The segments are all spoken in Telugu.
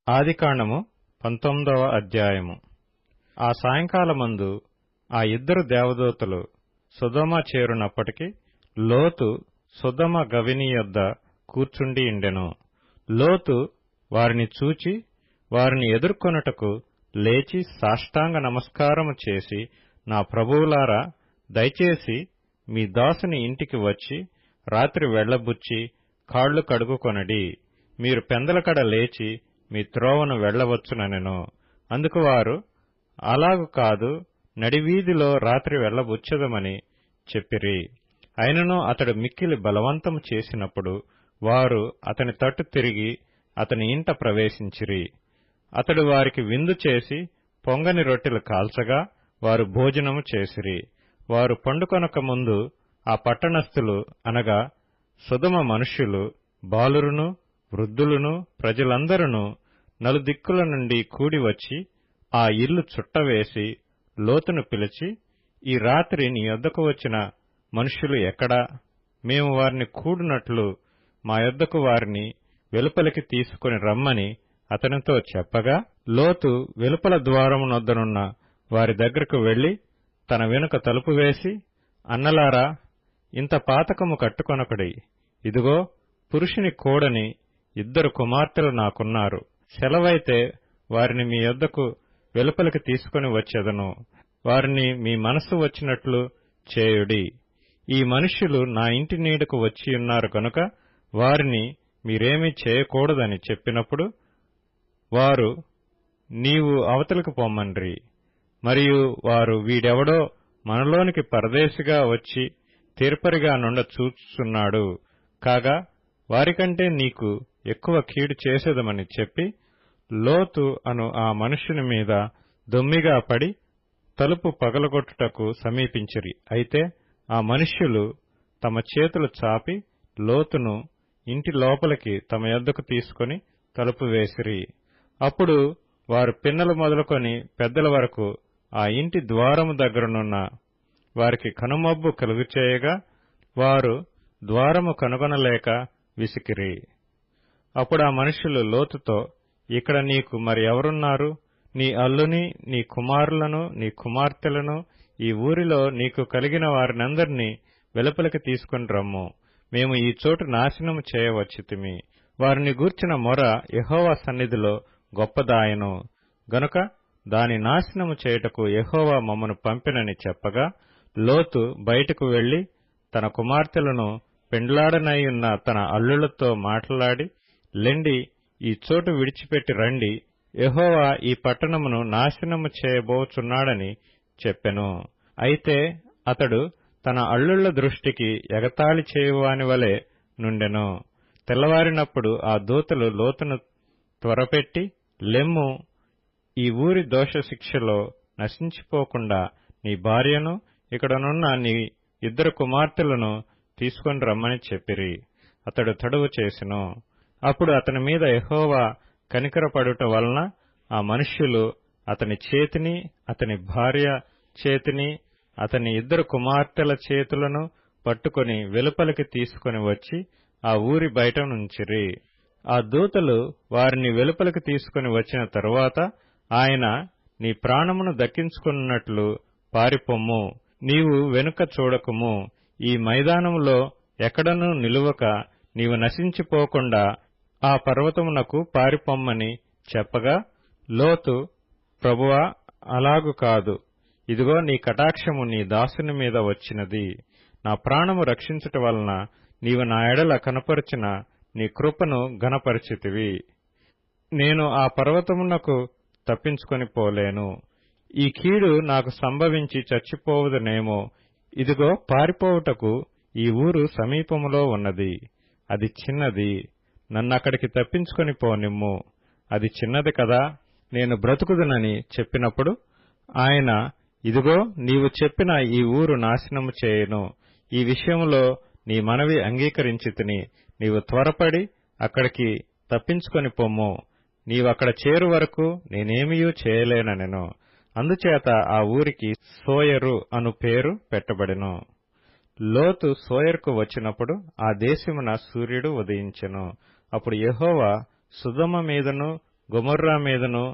ఆదికాండము 19వ అధ్యాయము. ఆ సాయంకాలమందు ఆ ఇద్దరు దేవదూతలు సొదొమ చేరునప్పటికి లోతు సొదొమ గవిని యొద్ద కూర్చుండియుండెను. లోతు వారిని చూచి వారిని ఎదుర్కొనుటకు లేచి సాష్టాంగ నమస్కారము చేసి, నా ప్రభువులారా, దయచేసి మీ దాసుని ఇంటికి వచ్చి రాత్రి వెళ్లబుచ్చి కాళ్లు కడుగుకొనడి. మీరు పెందలకడ లేచి మీ త్రోవను వెళ్లవచ్చుననెను. అందుకు వారు, అలాగు కాదు, నడివీధిలో రాత్రి వెళ్లబుచ్చెదమని చెప్పిరి. అయినను అతడు మిక్కిలి బలవంతము చేసినప్పుడు వారు అతని తట్టు తిరిగి అతని ఇంట ప్రవేశించిరి. అతడు వారికి విందు చేసి పొంగని రొట్టెలు కాల్చగా వారు భోజనము చేసిరి. వారు పండుకొనక ముందు ఆ పట్టణస్థులు, అనగా సొదొమ మనుష్యులు, బాలురును వృద్ధులును ప్రజలందరును నలుదిక్కుల నుండి కూడివచ్చి ఆ ఇల్లు చుట్టవేసి లోతును పిలిచి, ఈ రాత్రి నీ యొద్దకు వచ్చిన మనుష్యులు ఎక్కడా? మేము వారిని కూడునట్లు మా యొద్దకు వారిని వెలుపలికి తీసుకుని రమ్మని అతనితో చెప్పగా, లోతు వెలుపల ద్వారమునొద్దనున్న వారి దగ్గరకు వెళ్లి తన వెనుక తలుపు వేసి, అన్నలారా, ఇంత పాతకము కట్టుకొనకుడి. ఇదిగో, పురుషుని కోడని ఇద్దరు కుమార్తెలు నాకున్నారు. సెలవైతే వారిని మీ యొద్దకు వెలుపలికి తీసుకుని వచ్చెదను. వారిని మీ మనస్సు వచ్చినట్లు చేయుడి. ఈ మనుష్యులు నా ఇంటి నీడకు వచ్చియున్నారు కనుక వారిని మీరేమీ చేయకూడదని చెప్పినప్పుడు వారు, నీవు అవతలికి పొమ్మండ్రి. మరియు వారు, వీడెవడో మనలోనికి పరదేశిగా వచ్చి తీర్పరిగా నుండ చూచుచున్నాడు కాగా వారికంటే నీకు ఎక్కువ కీడు చేసేదమని చెప్పి లోతు అను ఆ మనుష్యుని మీద దొమ్మిగా పడి తలుపు పగలగొట్టుటకు సమీపించిరి. అయితే ఆ మనుష్యులు తమ చేతులు చాపి లోతును ఇంటి లోపలికి తమ యొద్దకు తీసుకుని తలుపు వేసిరి. అప్పుడు వారు పిన్నలు మొదలుకొని పెద్దల వరకు ఆ ఇంటి ద్వారము దగ్గరనున్న వారికి కనుమబ్బు కలుగుచేయగా వారు ద్వారము కనుగొనలేక విసికిరి. అప్పుడు ఆ మనుష్యులు లోతుతో, ఇక్కడ నీకు మరి ఎవరున్నారు? నీ అల్లుని, నీ కుమారులను, నీ కుమార్తెలను, ఈ ఊరిలో నీకు కలిగిన వారినందరినీ వెలుపలికి తీసుకుని రమ్ము. మేము ఈ చోటు నాశనము చేయవచ్చితిమి. వారిని గూర్చిన మొర యెహోవా సన్నిధిలో గొప్పదాయను గనుక దాని నాశనము చేయుటకు యెహోవా మమ్మను పంపెనని చెప్పగా, లోతు బయటకు వెళ్లి తన కుమార్తెలను పెండ్లాడనైయున్న తన అల్లులతో మాట్లాడి, లెండి, ఈ చోటు విడిచిపెట్టి రండి, యెహోవా ఈ పట్టణమును నాశనము చేయబోచున్నాడని చెప్పెను. అయితే అతడు తన అల్లుళ్ల దృష్టికి ఎగతాళి చేయువాని వలె నుండెను. తెల్లవారినప్పుడు ఆ దూతలు లోతును త్వరపెట్టి, లెమ్ము, ఈ ఊరి దోషశిక్షలో నశించిపోకుండా నీ భార్యను, ఇక్కడనున్న నీ ఇద్దరు కుమార్తెలను తీసుకొని రమ్మని చెప్పిరి. అతడు తడువు చేసెను. అప్పుడు అతని మీద యెహోవా కనికరపడుట వలన ఆ మనుష్యులు అతని చేతిని, అతని భార్య చేతిని, అతని ఇద్దరు కుమార్తెల చేతులను పట్టుకొని వెలుపలికి తీసుకుని వచ్చి ఆ ఊరి బయట నుంచిరి. ఆ దూతలు వారిని వెలుపలికి తీసుకుని వచ్చిన తరువాత ఆయన, నీ ప్రాణమును దక్కించుకున్నట్లు పారిపొమ్ము, నీవు వెనుక చూడకుము, ఈ మైదానములో ఎక్కడనూ నిలువక నీవు నశించిపోకుండా ఆ పర్వతమునకు పారిపొమ్మని చెప్పగా, లోతు, ప్రభువా, అలాగు కాదు, ఇదిగో నీ కటాక్షము నీ దాసుని మీద వచ్చినది. నా ప్రాణము రక్షించుట వలన నీవు నా ఎడల కనపరిచిన నీ కృపను ఘనపరిచితివి. నేను ఆ పర్వతమునకు తప్పించుకొని పోలేను. ఈ కీడు నాకు సంభవించి చచ్చిపోవుదనేమో. ఇదిగో, పారిపోవుటకు ఈ ఊరు సమీపములో ఉన్నది. అది చిన్నది. నన్నక్కడికి తప్పించుకొని పోనిమ్ము. అది చిన్నది కదా, నేను బ్రతుకుదునని చెప్పినప్పుడు ఆయన, ఇదిగో, నీవు చెప్పిన ఈ ఊరు నాశనము చేయను. ఈ విషయంలో నీ మనవి అంగీకరించితిని. నీవు త్వరపడి అక్కడికి తప్పించుకొని పొమ్ము. నీవక్కడ చేరు వరకు నేనేమియూ చేయలేననెను. అందుచేత ఆ ఊరికి సోయరు అను పేరు పెట్టబడెను. లోతు సోయరుకు వచ్చినప్పుడు ఆ దేశమున సూర్యుడు ఉదయించెను. అప్పుడు యెహోవా సొదొమ మీదను గొమొర్రా మీదను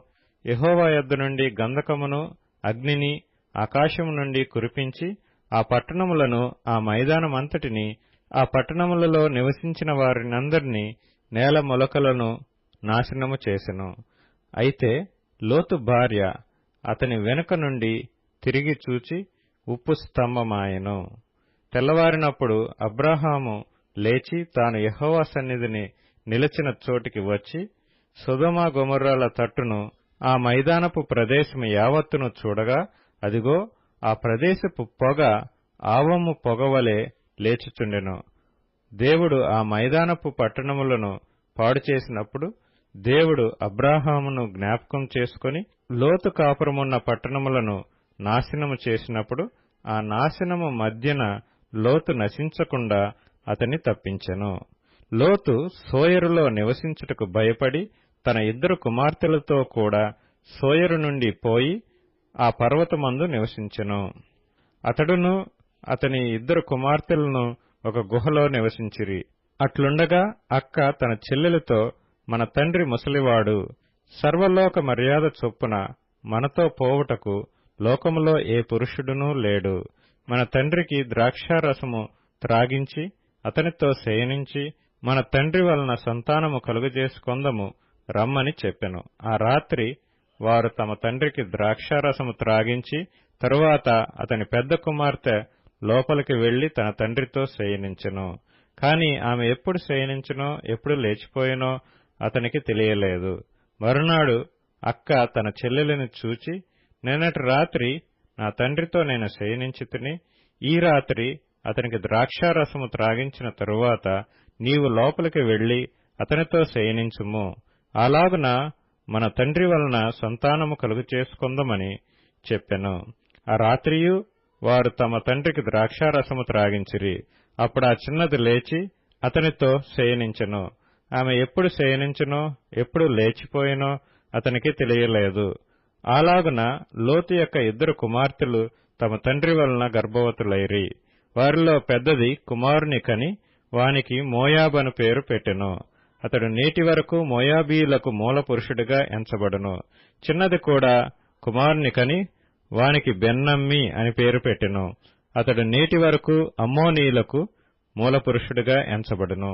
యెహోవా యొద్ద నుండి గంధకమును అగ్నిని ఆకాశము నుండి కురిపించి ఆ పట్టణములను ఆ మైదానమంతటిని ఆ పట్టణములలో నివసించిన వారినందరినీ నేల మొలకలను నాశనము చేసెను. అయితే లోతు భార్య అతని వెనుక నుండి తిరిగి చూచి ఉప్పు స్తంభమాయెను. తెల్లవారినప్పుడు అబ్రాహాము లేచి తాను యెహోవా సన్నిధిని నిలిచిన చోటికి వచ్చి సొదొమ గొమొర్రాల తట్టును ఆ మైదానపు ప్రదేశము యావత్తును చూడగా, అదిగో, ఆ ప్రదేశపు పొగ ఆవము పొగవలె లేచుచుండెను. దేవుడు ఆ మైదానపు పట్టణములను పాడుచేసినప్పుడు దేవుడు అబ్రాహామును జ్ఞాపకం చేసుకుని లోతు కాపురమున్న పట్టణములను నాశనము చేసినప్పుడు ఆ నాశనము మధ్యన లోతు నశించకుండా అతన్ని తప్పించెను. లోతు సోయరులో నివసించుటకు భయపడి తన 2 కుమార్తెలతో కూడా సోయరు నుండి పోయి ఆ పర్వతమందు నివసించెను. అతడును అతని 2 కుమార్తెలను ఒక గుహలో నివసించిరి. అట్లుండగా అక్క తన చెల్లెలతో, మన తండ్రి ముసలివాడు, సర్వలోక మర్యాద చొప్పున మనతో పోవుటకు లోకములో ఏ పురుషుడునూ లేడు. మన తండ్రికి ద్రాక్షారసము త్రాగించి అతనితో శయనించి మన తండ్రి వలన సంతానము కలుగజేసుకొందము రమ్మని చెప్పెను. ఆ రాత్రి వారు తమ తండ్రికి ద్రాక్షారసము త్రాగించి తరువాత అతని పెద్ద కుమార్తె లోపలికి వెళ్లి తన తండ్రితో శయనించెను. కాని ఆమె ఎప్పుడు శయనించెనో ఎప్పుడు లేచిపోయినో అతనికి తెలియలేదు. మరునాడు అక్క తన చెల్లెలిని చూచి, నిన్నటి రాత్రి నా తండ్రితో నేను శయనించితిని, ఈ రాత్రి అతనికి ద్రాక్షారసము త్రాగించిన తరువాత నీవు లోపలికి వెళ్లి అతనితో శయనించుము, అలాగున మన తండ్రి వలన సంతానము కలుగచేసుకొందమని చెప్పెను. ఆ రాత్రియు వారు తమ తండ్రికి ద్రాక్షారసము త్రాగించిరి. అప్పుడు ఆ చిన్నది లేచి అతనితో శయనించెను. ఆమె ఎప్పుడు శయనించెనో ఎప్పుడు లేచిపోయినో అతనికి తెలియలేదు. అలాగున లోతు యొక్క 2 కుమార్తెలు తమ తండ్రి వలన గర్భవతులైరి. వారిలో పెద్దది కుమారుని కని వానికి మోయాబు అను పేరు పెట్టెను. అతడు నేటి వరకు మోయాబీయులకు మూల పురుషుడిగా ఎంచబడును. చిన్నది కూడా కుమారుని కని వానికి బెన్నమ్మి అని పేరు పెట్టెను. అతడు నేటి వరకు అమ్మోనీయులకు మూల పురుషుడిగా ఎంచబడును.